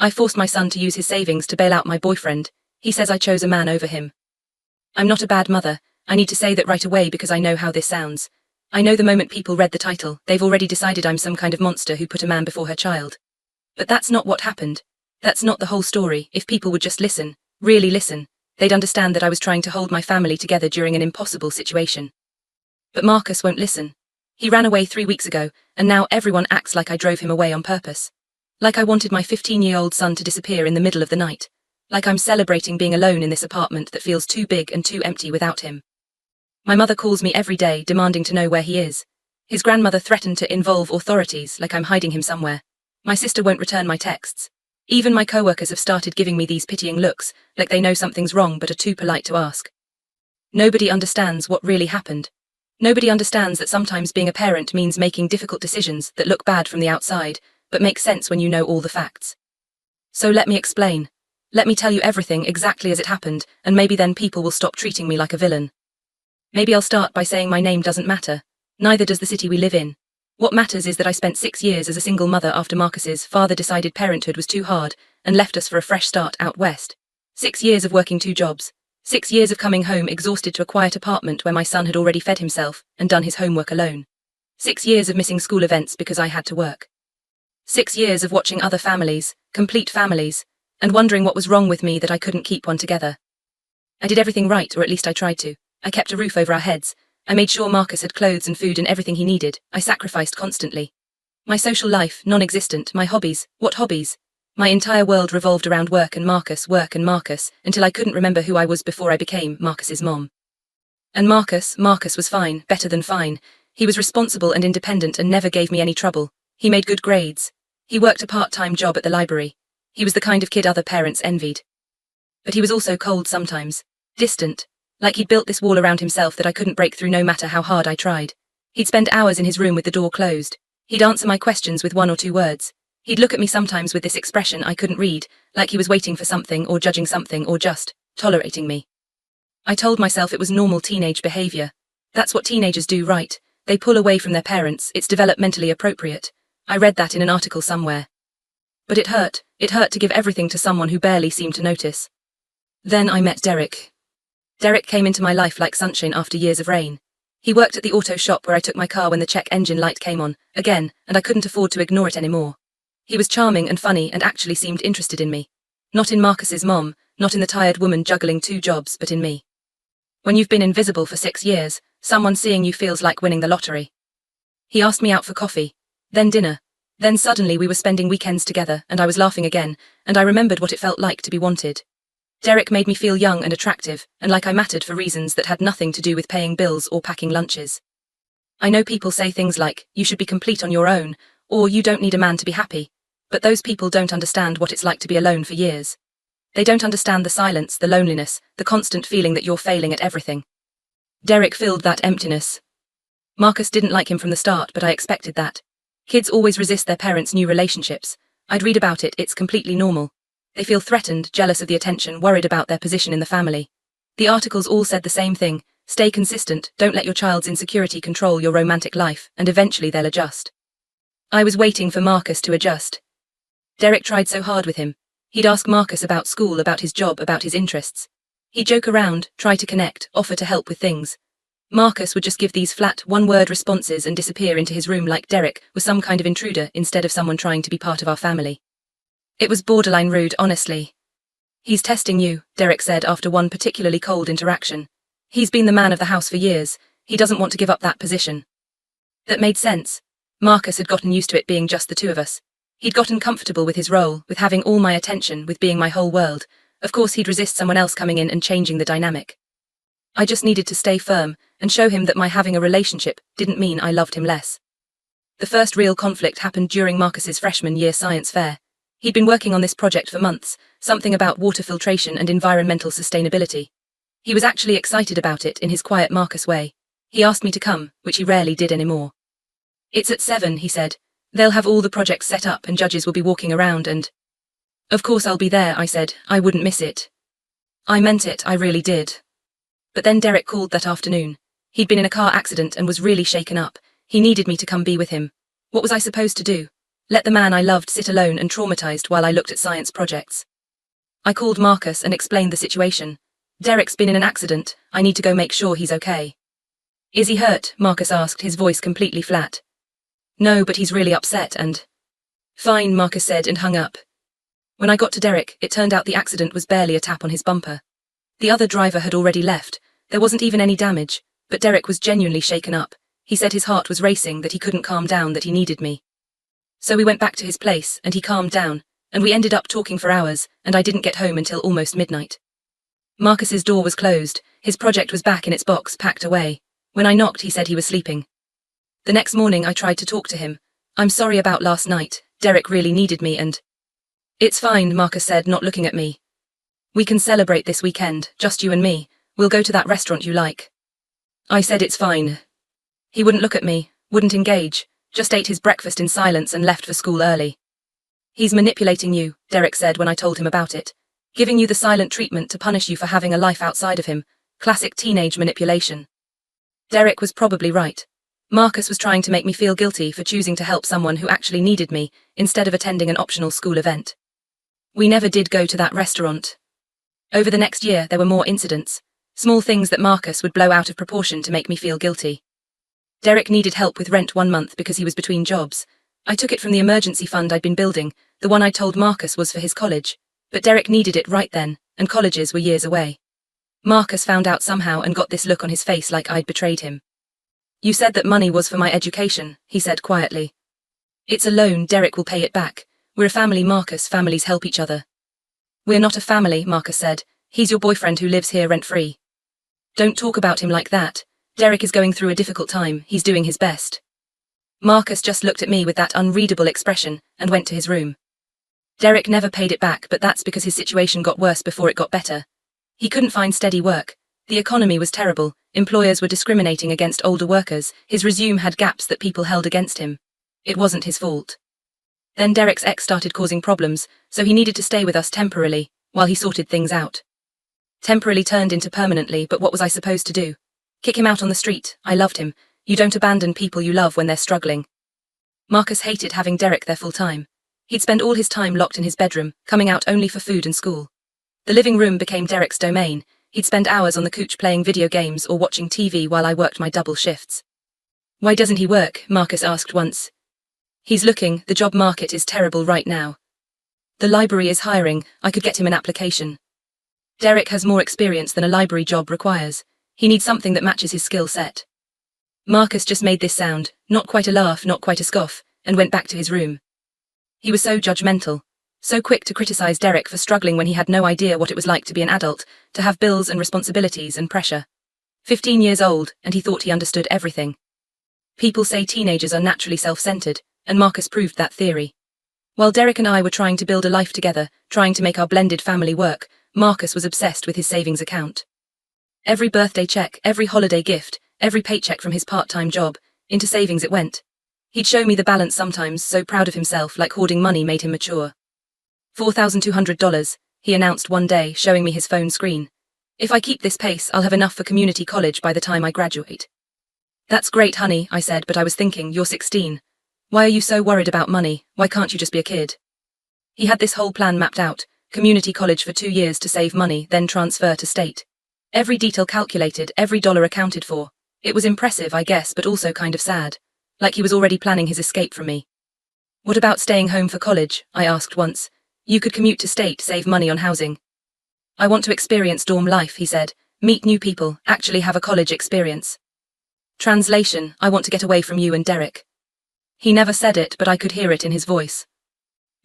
I forced my son to use his savings to bail out my boyfriend. He says I chose a man over him. I'm not a bad mother. I need to say that right away because I know how this sounds. I know the moment people read the title, they've already decided I'm some kind of monster who put a man before her child. But that's not what happened. That's not the whole story. If people would just listen, really listen, they'd understand that I was trying to hold my family together during an impossible situation. But Marcus won't listen. He ran away 3 weeks ago, and now everyone acts like I drove him away on purpose. Like I wanted my 15-year-old son to disappear in the middle of the night. Like I'm celebrating being alone in this apartment that feels too big and too empty without him. My mother calls me every day demanding to know where he is. His grandmother threatened to involve authorities like I'm hiding him somewhere. My sister won't return my texts. Even my co-workers have started giving me these pitying looks, like they know something's wrong but are too polite to ask. Nobody understands what really happened. Nobody understands that sometimes being a parent means making difficult decisions that look bad from the outside, but make sense when you know all the facts. So let me explain. Let me tell you everything exactly as it happened, and maybe then people will stop treating me like a villain. Maybe I'll start by saying my name doesn't matter. Neither does the city we live in. What matters is that I spent 6 years as a single mother after Marcus's father decided parenthood was too hard and left us for a fresh start out west. 6 years of working 2 jobs. 6 years of coming home exhausted to a quiet apartment where my son had already fed himself and done his homework alone. 6 years of missing school events because I had to work. 6 years of watching other families, complete families, and wondering what was wrong with me that I couldn't keep one together. I did everything right, or at least I tried to. I kept a roof over our heads. I made sure Marcus had clothes and food and everything he needed. I sacrificed constantly. My social life, non-existent. My hobbies, what hobbies? My entire world revolved around work and Marcus, until I couldn't remember who I was before I became Marcus's mom. And Marcus was fine, better than fine. He was responsible and independent and never gave me any trouble. He made good grades. He worked a part-time job at the library. He was the kind of kid other parents envied. But he was also cold sometimes. Distant. Like he'd built this wall around himself that I couldn't break through no matter how hard I tried. He'd spend hours in his room with the door closed. He'd answer my questions with 1 or 2 words. He'd look at me sometimes with this expression I couldn't read, like he was waiting for something or judging something or just tolerating me. I told myself it was normal teenage behavior. That's what teenagers do, right? They pull away from their parents, it's developmentally appropriate. I read that in an article somewhere. But it hurt to give everything to someone who barely seemed to notice. Then I met Derek. Derek came into my life like sunshine after years of rain. He worked at the auto shop where I took my car when the check engine light came on, again, and I couldn't afford to ignore it anymore. He was charming and funny and actually seemed interested in me. Not in Marcus's mom, not in the tired woman juggling 2 jobs, but in me. When you've been invisible for 6 years, someone seeing you feels like winning the lottery. He asked me out for coffee, then dinner. Then suddenly we were spending weekends together and I was laughing again, and I remembered what it felt like to be wanted. Derek made me feel young and attractive, and like I mattered for reasons that had nothing to do with paying bills or packing lunches. I know people say things like, you should be complete on your own, or you don't need a man to be happy, but those people don't understand what it's like to be alone for years. They don't understand the silence, the loneliness, the constant feeling that you're failing at everything. Derek filled that emptiness. Marcus didn't like him from the start, but I expected that. Kids always resist their parents' new relationships. I'd read about it, it's completely normal. They feel threatened, jealous of the attention, worried about their position in the family. The articles all said the same thing: stay consistent, don't let your child's insecurity control your romantic life, and eventually they'll adjust. I was waiting for Marcus to adjust. Derek tried so hard with him. He'd ask Marcus about school, about his job, about his interests. He'd joke around, try to connect, offer to help with things. Marcus would just give these flat, one-word responses and disappear into his room like Derek was some kind of intruder instead of someone trying to be part of our family. It was borderline rude, honestly. He's testing you, Derek said after one particularly cold interaction. He's been the man of the house for years. He doesn't want to give up that position. That made sense. Marcus had gotten used to it being just the 2 of us. He'd gotten comfortable with his role, with having all my attention, with being my whole world. Of course he'd resist someone else coming in and changing the dynamic. I just needed to stay firm and show him that my having a relationship didn't mean I loved him less. The first real conflict happened during Marcus's freshman year science fair. He'd been working on this project for months, something about water filtration and environmental sustainability. He was actually excited about it in his quiet Marcus way. He asked me to come, which he rarely did anymore. It's at 7, he said. They'll have all the projects set up and judges will be walking around and... Of course I'll be there, I said. I wouldn't miss it. I meant it, I really did. But then Derek called that afternoon. He'd been in a car accident and was really shaken up. He needed me to come be with him. What was I supposed to do? Let the man I loved sit alone and traumatized while I looked at science projects. I called Marcus and explained the situation. Derek's been in an accident, I need to go make sure he's okay. Is he hurt? Marcus asked, his voice completely flat. No, but he's really upset and... Fine, Marcus said and hung up. When I got to Derek, it turned out the accident was barely a tap on his bumper. The other driver had already left, there wasn't even any damage, but Derek was genuinely shaken up. He said his heart was racing, that he couldn't calm down, that he needed me. So we went back to his place, and he calmed down, and we ended up talking for hours, and I didn't get home until almost midnight. Marcus's door was closed, his project was back in its box, packed away. When I knocked, he said he was sleeping. The next morning I tried to talk to him. I'm sorry about last night, Derek really needed me and... It's fine, Marcus said, not looking at me. We can celebrate this weekend, just you and me. We'll go to that restaurant you like. I said it's fine. He wouldn't look at me, wouldn't engage, just ate his breakfast in silence and left for school early. He's manipulating you, Derek said when I told him about it. Giving you the silent treatment to punish you for having a life outside of him. Classic teenage manipulation. Derek was probably right. Marcus was trying to make me feel guilty for choosing to help someone who actually needed me, instead of attending an optional school event. We never did go to that restaurant. Over the next year, there were more incidents. Small things that Marcus would blow out of proportion to make me feel guilty. Derek needed help with rent 1 month because he was between jobs. I took it from the emergency fund I'd been building, the one I told Marcus was for his college. But Derek needed it right then, and colleges were years away. Marcus found out somehow and got this look on his face like I'd betrayed him. You said that money was for my education, he said quietly. It's a loan, Derek will pay it back. We're a family, Marcus, families help each other. We're not a family, Marcus said. He's your boyfriend who lives here rent-free. Don't talk about him like that. Derek is going through a difficult time, he's doing his best. Marcus just looked at me with that unreadable expression and went to his room. Derek never paid it back, but that's because his situation got worse before it got better. He couldn't find steady work. The economy was terrible, employers were discriminating against older workers, his resume had gaps that people held against him. It wasn't his fault. Then Derek's ex started causing problems, so he needed to stay with us temporarily, while he sorted things out. Temporarily turned into permanently, but what was I supposed to do? Kick him out on the street? I loved him. You don't abandon people you love when they're struggling. Marcus hated having Derek there full time. He'd spend all his time locked in his bedroom, coming out only for food and school. The living room became Derek's domain. He'd spend hours on the couch playing video games or watching TV while I worked my double shifts. Why doesn't he work? Marcus asked once. He's looking, the job market is terrible right now. The library is hiring, I could get him an application. Derek has more experience than a library job requires. He needs something that matches his skill set. Marcus just made this sound, not quite a laugh, not quite a scoff, and went back to his room. He was so judgmental, so quick to criticize Derek for struggling when he had no idea what it was like to be an adult, to have bills and responsibilities and pressure. 15 years old, and he thought he understood everything. People say teenagers are naturally self-centered, and Marcus proved that theory. While Derek and I were trying to build a life together, trying to make our blended family work, Marcus was obsessed with his savings account. Every birthday check, every holiday gift, every paycheck from his part-time job, into savings it went. He'd show me the balance sometimes, so proud of himself, like hoarding money made him mature. $4,200, he announced one day, showing me his phone screen. If I keep this pace, I'll have enough for community college by the time I graduate. That's great, honey, I said, but I was thinking, you're 16. Why are you so worried about money? Why can't you just be a kid? He had this whole plan mapped out, community college for 2 years to save money, then transfer to state. Every detail calculated, every dollar accounted for. It was impressive, I guess, but also kind of sad. Like he was already planning his escape from me. What about staying home for college? I asked once. You could commute to state, save money on housing. I want to experience dorm life, he said. Meet new people, actually have a college experience. Translation, I want to get away from you and Derek. He never said it, but I could hear it in his voice.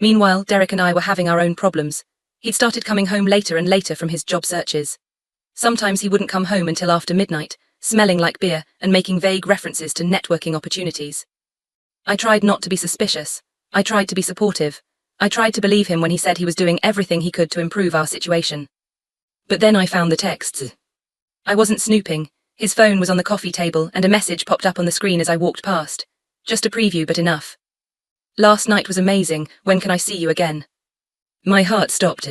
Meanwhile, Derek and I were having our own problems. He'd started coming home later and later from his job searches. Sometimes he wouldn't come home until after midnight, smelling like beer and making vague references to networking opportunities. I tried not to be suspicious. I tried to be supportive. I tried to believe him when he said he was doing everything he could to improve our situation. But then I found the texts. I wasn't snooping. His phone was on the coffee table and a message popped up on the screen as I walked past. Just a preview, but enough. Last night was amazing, when can I see you again? My heart stopped.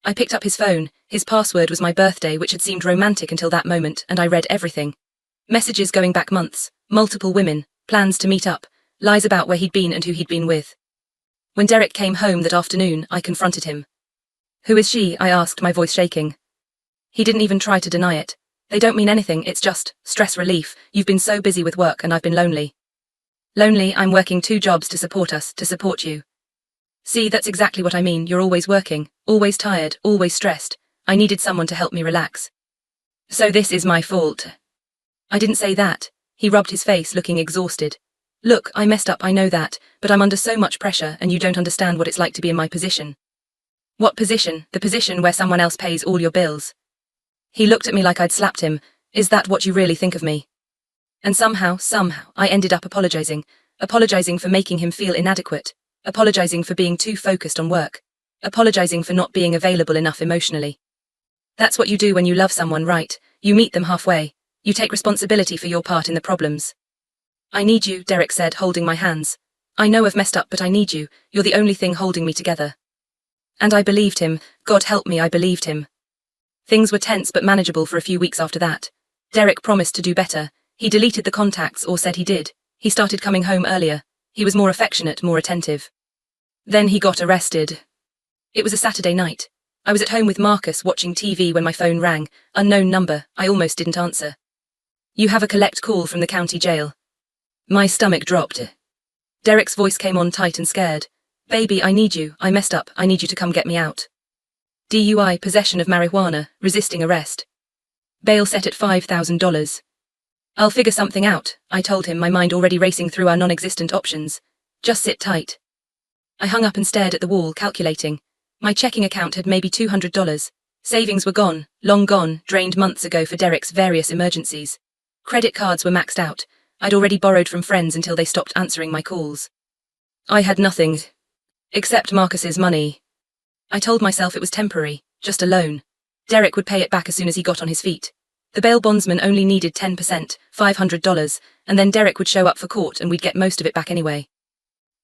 I picked up his phone. His password was my birthday, which had seemed romantic until that moment, and I read everything. Messages going back months, multiple women, plans to meet up, lies about where he'd been and who he'd been with. When Derek came home that afternoon, I confronted him. "Who is she?" I asked, my voice shaking. He didn't even try to deny it. "They don't mean anything, it's just stress relief. You've been so busy with work and I've been lonely." "Lonely? I'm working 2 jobs to support us, to support you." "See, that's exactly what I mean. You're always working, always tired, always stressed. I needed someone to help me relax." "So this is my fault." "I didn't say that." He rubbed his face, looking exhausted. "Look, I messed up, I know that, but I'm under so much pressure and you don't understand what it's like to be in my position." "What position?" "The position where someone else pays all your bills." He looked at me like I'd slapped him. "Is that what you really think of me?" And somehow, I ended up apologizing for making him feel inadequate, apologizing for being too focused on work, apologizing for not being available enough emotionally. That's what you do when you love someone, right? You meet them halfway. You take responsibility for your part in the problems. "I need you," Derek said, holding my hands. "I know I've messed up, but I need you. You're the only thing holding me together." And I believed him. God help me, I believed him. Things were tense but manageable for a few weeks after that. Derek promised to do better. He deleted the contacts, or said he did. He started coming home earlier. He was more affectionate, more attentive. Then he got arrested. It was a Saturday night. I was at home with Marcus watching TV when my phone rang. Unknown number. I almost didn't answer. "You have a collect call from the county jail." My stomach dropped. Derek's voice came on tight and scared. "Baby, I need you. I messed up. I need you to come get me out. DUI, possession of marijuana, resisting arrest. Bail set at $5,000. "I'll figure something out," I told him, my mind already racing through our non-existent options. "Just sit tight." I hung up and stared at the wall, calculating. My checking account had maybe $200. Savings were gone, long gone, drained months ago for Derek's various emergencies. Credit cards were maxed out. I'd already borrowed from friends until they stopped answering my calls. I had nothing. Except Marcus's money. I told myself it was temporary, just a loan. Derek would pay it back as soon as he got on his feet. The bail bondsman only needed 10%, $500, and then Derek would show up for court and we'd get most of it back anyway.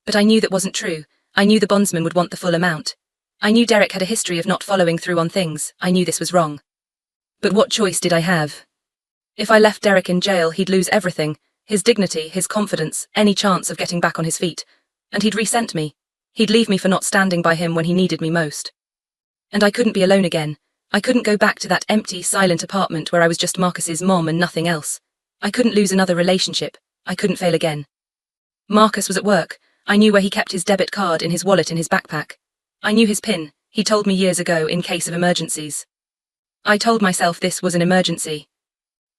But I knew that wasn't true. I knew the bondsman would want the full amount. I knew Derek had a history of not following through on things. I knew this was wrong. But what choice did I have? If I left Derek in jail, he'd lose everything. His dignity, his confidence, any chance of getting back on his feet. And he'd resent me. He'd leave me for not standing by him when he needed me most. And I couldn't be alone again. I couldn't go back to that empty, silent apartment where I was just Marcus's mom and nothing else. I couldn't lose another relationship. I couldn't fail again. Marcus was at work. I knew where he kept his debit card, in his wallet, in his backpack. I knew his PIN. He told me years ago, in case of emergencies. I told myself this was an emergency.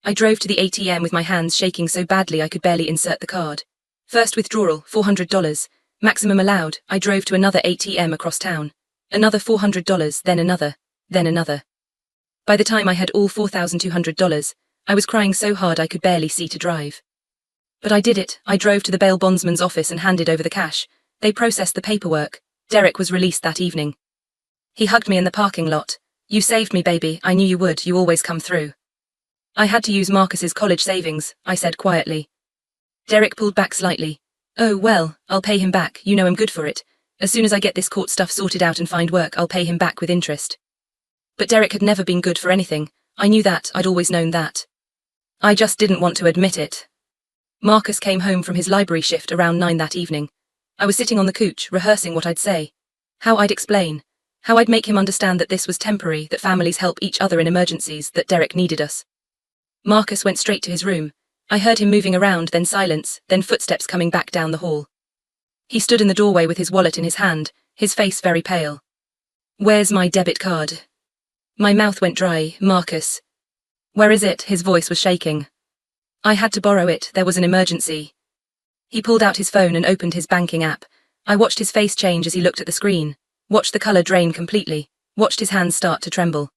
I drove to the ATM with my hands shaking so badly I could barely insert the card. First withdrawal, $400. Maximum allowed. I drove to another ATM across town. Another $400, then another, then another. By the time I had all $4,200, I was crying so hard I could barely see to drive. But I did it. I drove to the bail bondsman's office and handed over the cash. They processed the paperwork. Derek was released that evening. He hugged me in the parking lot. "You saved me, baby. I knew you would. You always come through." "I had to use Marcus's college savings," I said quietly. Derek pulled back slightly. "Oh, well, I'll pay him back. You know I'm good for it. As soon as I get this court stuff sorted out and find work, I'll pay him back with interest." But Derek had never been good for anything. I knew that. I'd always known that. I just didn't want to admit it. Marcus came home from his library shift around 9 that evening. I was sitting on the couch, rehearsing what I'd say. How I'd explain. How I'd make him understand that this was temporary, that families help each other in emergencies, that Derek needed us. Marcus went straight to his room. I heard him moving around, then silence, then footsteps coming back down the hall. He stood in the doorway with his wallet in his hand, his face very pale. "Where's my debit card?" My mouth went dry. "Marcus." "Where is it?" His voice was shaking. "I had to borrow it. There was an emergency." He pulled out his phone and opened his banking app. I watched his face change as he looked at the screen, watched the color drain completely, watched his hands start to tremble.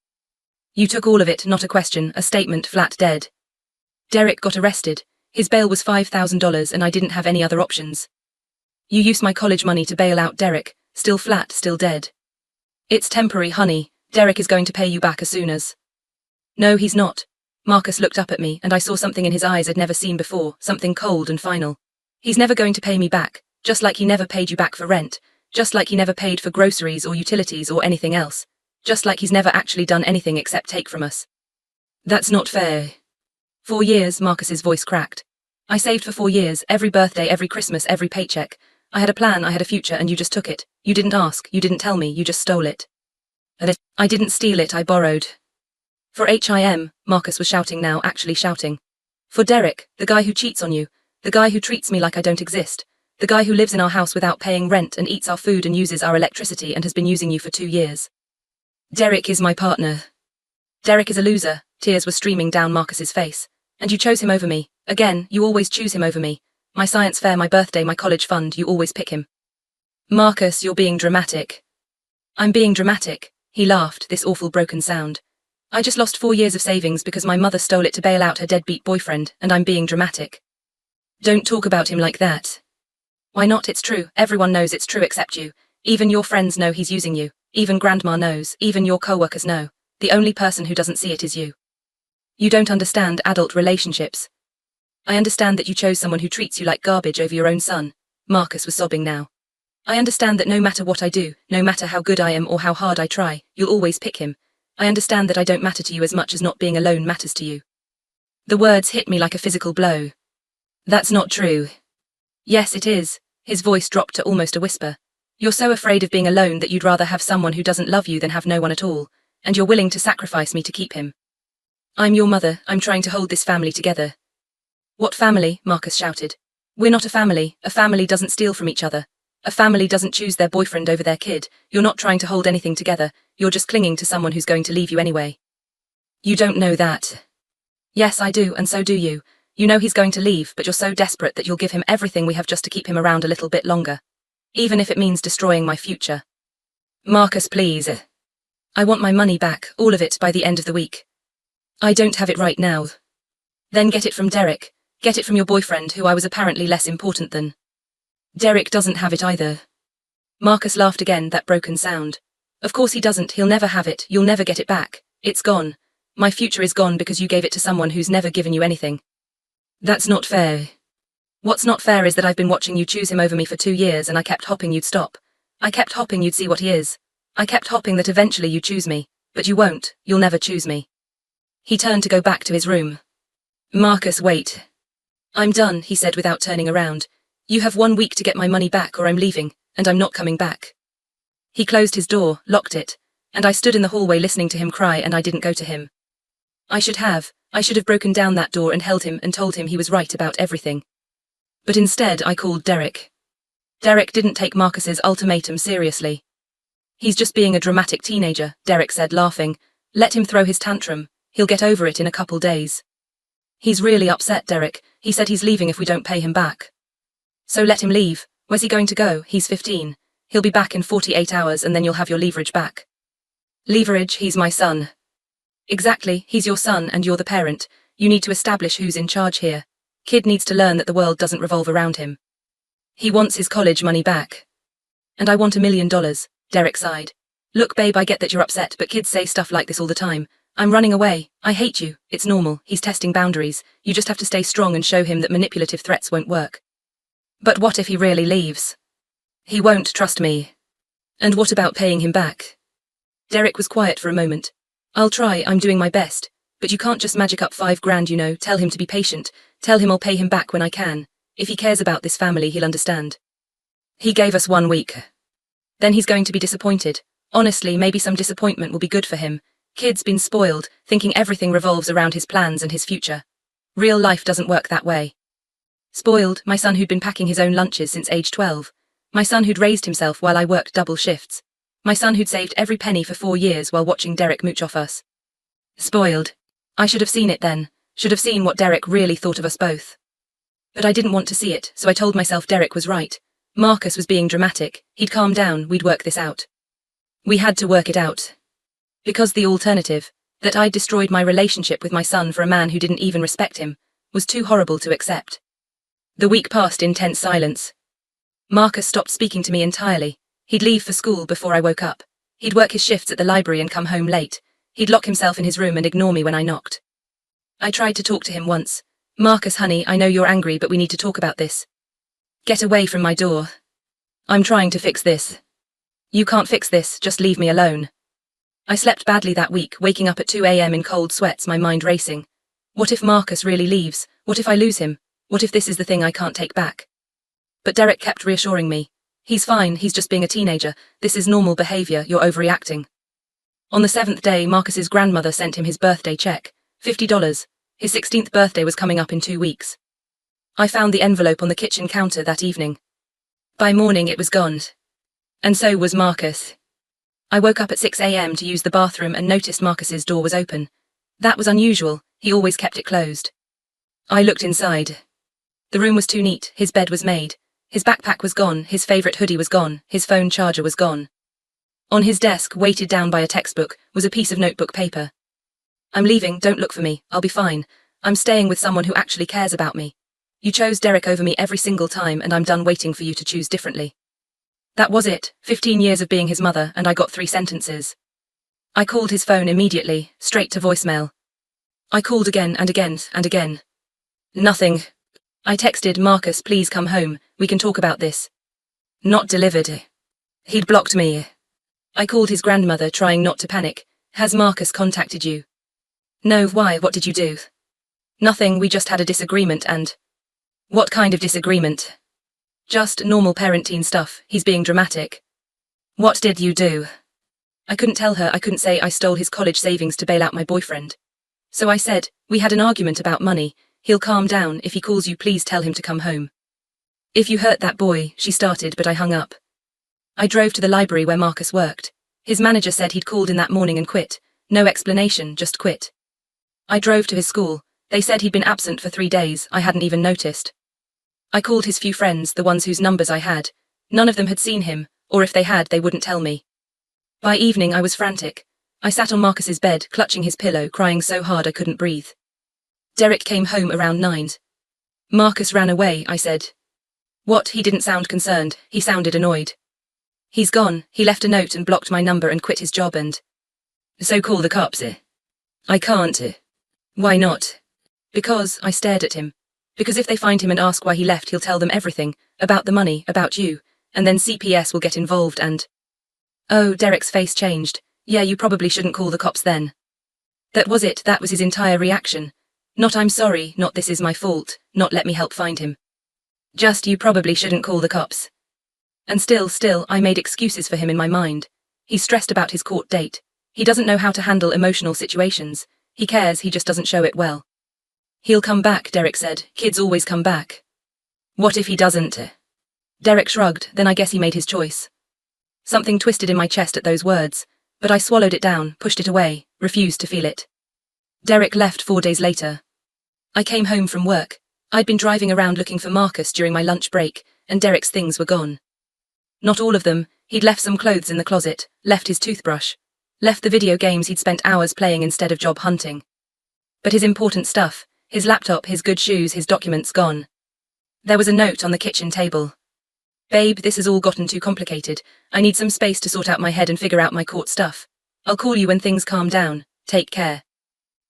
"You took all of it, not a question, a statement, flat dead." Derek got arrested. His bail was $5,000 and I didn't have any other options. "You used my college money to bail out Derek, still flat, still dead." "It's temporary, honey. Derek is going to pay you back as soon as." "No, he's not." Marcus looked up at me and I saw something in his eyes I'd never seen before, something cold and final. "He's never going to pay me back, just like he never paid you back for rent, just like he never paid for groceries or utilities or anything else, just like he's never actually done anything except take from us." "That's not fair." 4 years, Marcus's voice cracked. "I saved for 4 years, every birthday, every Christmas, every paycheck. I had a plan, I had a future, and you just took it. You didn't ask, you didn't tell me, you just stole it. I didn't steal it, I borrowed. For him, Marcus was shouting now, actually shouting. For Derek, the guy who cheats on you, the guy who treats me like I don't exist, the guy who lives in our house without paying rent and eats our food and uses our electricity and has been using you for 2 years. Derek is my partner. Derek is a loser, tears were streaming down Marcus's face. And you chose him over me. Again, you always choose him over me. My science fair, my birthday, my college fund, you always pick him. Marcus, you're being dramatic. I'm being dramatic, he laughed, this awful broken sound. I just lost 4 years of savings because my mother stole it to bail out her deadbeat boyfriend, and I'm being dramatic. Don't talk about him like that. Why not? It's true. Everyone knows it's true except you. Even your friends know he's using you. Even grandma knows. Even your co-workers know. The only person who doesn't see it is you. You don't understand adult relationships. I understand that you chose someone who treats you like garbage over your own son. Marcus was sobbing now. I understand that no matter what I do, no matter how good I am or how hard I try, you'll always pick him. I understand that I don't matter to you as much as not being alone matters to you. The words hit me like a physical blow. That's not true. Yes, it is. His voice dropped to almost a whisper. You're so afraid of being alone that you'd rather have someone who doesn't love you than have no one at all, and you're willing to sacrifice me to keep him. I'm your mother, I'm trying to hold this family together. What family? Marcus shouted. We're not a family doesn't steal from each other. A family doesn't choose their boyfriend over their kid. You're not trying to hold anything together, you're just clinging to someone who's going to leave you anyway. You don't know that. Yes, I do, and so do you. You know he's going to leave, but you're so desperate that you'll give him everything we have just to keep him around a little bit longer. Even if it means destroying my future. Marcus, please. I want my money back, all of it, by the end of the week. I don't have it right now. Then get it from Derek. Get it from your boyfriend, who I was apparently less important than. Derek doesn't have it either. Marcus laughed again, that broken sound. Of course he doesn't, he'll never have it, you'll never get it back. It's gone. My future is gone because you gave it to someone who's never given you anything. That's not fair. What's not fair is that I've been watching you choose him over me for 2 years and I kept hoping you'd stop. I kept hoping you'd see what he is. I kept hoping that eventually you'd choose me. But you won't, you'll never choose me. He turned to go back to his room. Marcus, wait. I'm done, he said without turning around. You have 1 week to get my money back or I'm leaving, and I'm not coming back. He closed his door, locked it, and I stood in the hallway listening to him cry and I didn't go to him. I should have broken down that door and held him and told him he was right about everything. But instead I called Derek. Derek didn't take Marcus's ultimatum seriously. He's just being a dramatic teenager, Derek said, laughing. Let him throw his tantrum, he'll get over it in a couple days. He's really upset, Derek. He said he's leaving if we don't pay him back. So let him leave. Where's he going to go? He's 15. He'll be back in 48 hours and then you'll have your leverage back. Leverage? He's my son. Exactly, he's your son and you're the parent. You need to establish who's in charge here. Kid needs to learn that the world doesn't revolve around him. He wants his college money back. And I want $1 million, Derek sighed. Look babe, I get that you're upset, but kids say stuff like this all the time. I'm running away. I hate you. It's normal. He's testing boundaries. You just have to stay strong and show him that manipulative threats won't work. But what if he really leaves? He won't, trust me. And what about paying him back? Derek was quiet for a moment. I'll try, I'm doing my best. But you can't just magic up $5,000, you know. Tell him to be patient. Tell him I'll pay him back when I can. If he cares about this family, he'll understand. He gave us 1 week. Then he's going to be disappointed. Honestly, maybe some disappointment will be good for him. Kid's been spoiled, thinking everything revolves around his plans and his future. Real life doesn't work that way. Spoiled, my son who'd been packing his own lunches since age 12. My son who'd raised himself while I worked double shifts. My son who'd saved every penny for 4 years while watching Derek mooch off us. Spoiled. I should have seen it then. Should have seen what Derek really thought of us both. But I didn't want to see it, so I told myself Derek was right. Marcus was being dramatic. He'd calm down, we'd work this out. We had to work it out. Because the alternative, that I'd destroyed my relationship with my son for a man who didn't even respect him, was too horrible to accept. The week passed in tense silence. Marcus stopped speaking to me entirely. He'd leave for school before I woke up. He'd work his shifts at the library and come home late. He'd lock himself in his room and ignore me when I knocked. I tried to talk to him once. Marcus, honey, I know you're angry, but we need to talk about this. Get away from my door. I'm trying to fix this. You can't fix this, just leave me alone. I slept badly that week, waking up at 2 a.m. in cold sweats, my mind racing. What if Marcus really leaves? What if I lose him? What if this is the thing I can't take back? But Derek kept reassuring me. He's fine, he's just being a teenager. This is normal behavior, you're overreacting. On the 7th day, Marcus's grandmother sent him his birthday check. $50. His 16th birthday was coming up in 2 weeks. I found the envelope on the kitchen counter that evening. By morning it was gone. And so was Marcus. I woke up at 6 a.m. to use the bathroom and noticed Marcus's door was open. That was unusual, he always kept it closed. I looked inside. The room was too neat, his bed was made. His backpack was gone, his favorite hoodie was gone, his phone charger was gone. On his desk, weighted down by a textbook, was a piece of notebook paper. I'm leaving, don't look for me, I'll be fine. I'm staying with someone who actually cares about me. You chose Derek over me every single time and I'm done waiting for you to choose differently. That was it, 15 years of being his mother and I got 3 sentences. I called his phone immediately, straight to voicemail. I called again and again and again. Nothing. I texted Marcus, please come home, we can talk about this. Not delivered. He'd blocked me. I called his grandmother, trying not to panic. Has Marcus contacted you? No, why, what did you do? Nothing, we just had a disagreement and... What kind of disagreement? Just normal parent-teen stuff, he's being dramatic. What did you do? I couldn't tell her, I couldn't say I stole his college savings to bail out my boyfriend. So I said, we had an argument about money, he'll calm down, if he calls you please tell him to come home. If you hurt that boy, she started but I hung up. I drove to the library where Marcus worked. His manager said he'd called in that morning and quit. No explanation, just quit. I drove to his school. They said he'd been absent for 3 days, I hadn't even noticed. I called his few friends, the ones whose numbers I had. None of them had seen him, or if they had, they wouldn't tell me. By evening I was frantic. I sat on Marcus's bed, clutching his pillow, crying so hard I couldn't breathe. Derek came home around 9. Marcus ran away, I said. What? He didn't sound concerned, he sounded annoyed. He's gone, he left a note and blocked my number and quit his job and... So call the cops. I can't. Why not? Because, I stared at him. Because if they find him and ask why he left, he'll tell them everything, about the money, about you, and then CPS will get involved and... Oh, Derek's face changed. Yeah, you probably shouldn't call the cops then. That was it, that was his entire reaction. Not I'm sorry, not this is my fault, not let me help find him. Just you probably shouldn't call the cops. And still, I made excuses for him in my mind. He's stressed about his court date. He doesn't know how to handle emotional situations. He cares, he just doesn't show it well. He'll come back, Derek said. Kids always come back. What if he doesn't? Derek shrugged, then I guess he made his choice. Something twisted in my chest at those words, but I swallowed it down, pushed it away, refused to feel it. Derek left 4 days later. I came home from work. I'd been driving around looking for Marcus during my lunch break, and Derek's things were gone. Not all of them. He'd left some clothes in the closet, left his toothbrush, left the video games he'd spent hours playing instead of job hunting. But his important stuff, his laptop, his good shoes, his documents gone. There was a note on the kitchen table. Babe, this has all gotten too complicated. I need some space to sort out my head and figure out my court stuff. I'll call you when things calm down. Take care.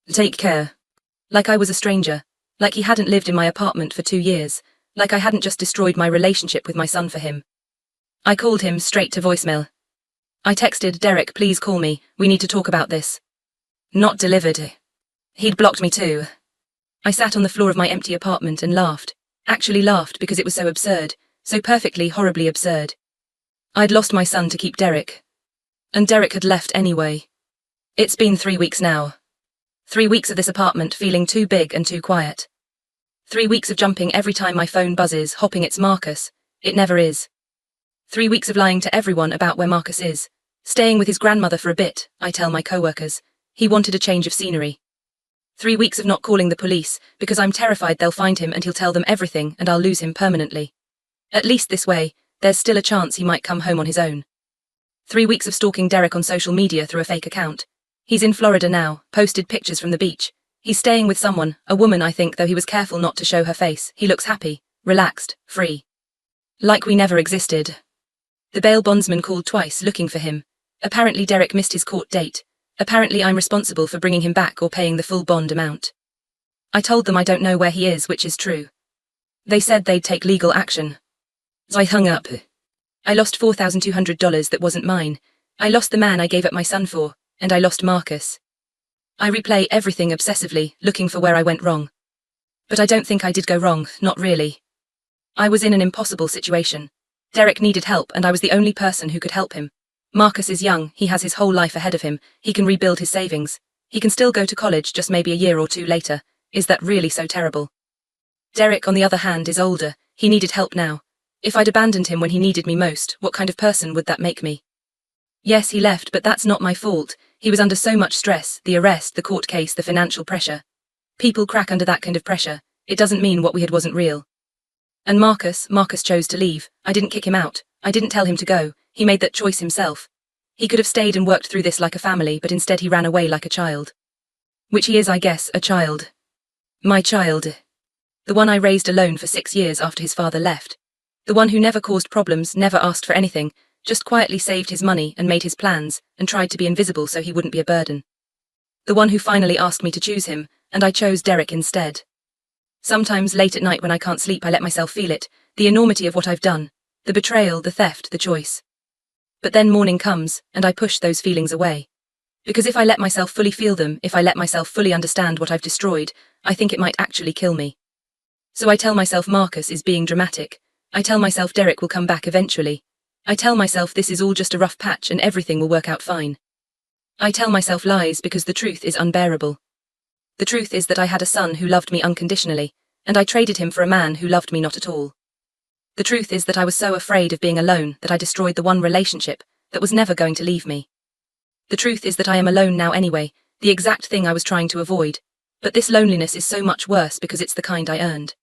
Take care. Like I was a stranger. Like he hadn't lived in my apartment for 2 years. Like I hadn't just destroyed my relationship with my son for him. I called him straight to voicemail. I texted Derek, please call me. We need to talk about this. Not delivered. He'd blocked me too. I sat on the floor of my empty apartment and laughed. Actually laughed because it was so absurd. So perfectly, horribly absurd. I'd lost my son to keep Derek. And Derek had left anyway. It's been 3 weeks now. 3 weeks of this apartment feeling too big and too quiet. 3 weeks of jumping every time my phone buzzes, hopping it's Marcus. It never is. 3 weeks of lying to everyone about where Marcus is. Staying with his grandmother for a bit, I tell my co-workers. He wanted a change of scenery. 3 weeks of not calling the police, because I'm terrified they'll find him and he'll tell them everything and I'll lose him permanently. At least this way, there's still a chance he might come home on his own. 3 weeks of stalking Derek on social media through a fake account. He's in Florida now, posted pictures from the beach. He's staying with someone, a woman I think, though he was careful not to show her face. He looks happy, relaxed, free. Like we never existed. The bail bondsman called twice looking for him. Apparently Derek missed his court date. Apparently I'm responsible for bringing him back or paying the full bond amount. I told them I don't know where he is, which is true. They said they'd take legal action. I hung up. I lost $4,200 that wasn't mine. I lost the man I gave up my son for, and I lost Marcus. I replay everything obsessively, looking for where I went wrong. But I don't think I did go wrong, not really. I was in an impossible situation. Derek needed help and I was the only person who could help him. Marcus is young, he has his whole life ahead of him, he can rebuild his savings. He can still go to college just maybe a year or two later. Is that really so terrible? Derek, on the other hand, is older, he needed help now. If I'd abandoned him when he needed me most, what kind of person would that make me? Yes, he left, but that's not my fault. He was under so much stress, the arrest, the court case, the financial pressure. People crack under that kind of pressure. It doesn't mean what we had wasn't real. And Marcus chose to leave. I didn't kick him out. I didn't tell him to go. He made that choice himself. He could have stayed and worked through this like a family, but instead he ran away like a child. Which he is, I guess, a child. My child. The one I raised alone for 6 years after his father left. The one who never caused problems, never asked for anything, just quietly saved his money and made his plans, and tried to be invisible so he wouldn't be a burden. The one who finally asked me to choose him, and I chose Derek instead. Sometimes late at night when I can't sleep I let myself feel it, the enormity of what I've done, the betrayal, the theft, the choice. But then morning comes, and I push those feelings away. Because if I let myself fully feel them, if I let myself fully understand what I've destroyed, I think it might actually kill me. So I tell myself Marcus is being dramatic. I tell myself Derek will come back eventually. I tell myself this is all just a rough patch and everything will work out fine. I tell myself lies because the truth is unbearable. The truth is that I had a son who loved me unconditionally, and I traded him for a man who loved me not at all. The truth is that I was so afraid of being alone that I destroyed the one relationship that was never going to leave me. The truth is that I am alone now anyway, the exact thing I was trying to avoid, but this loneliness is so much worse because it's the kind I earned.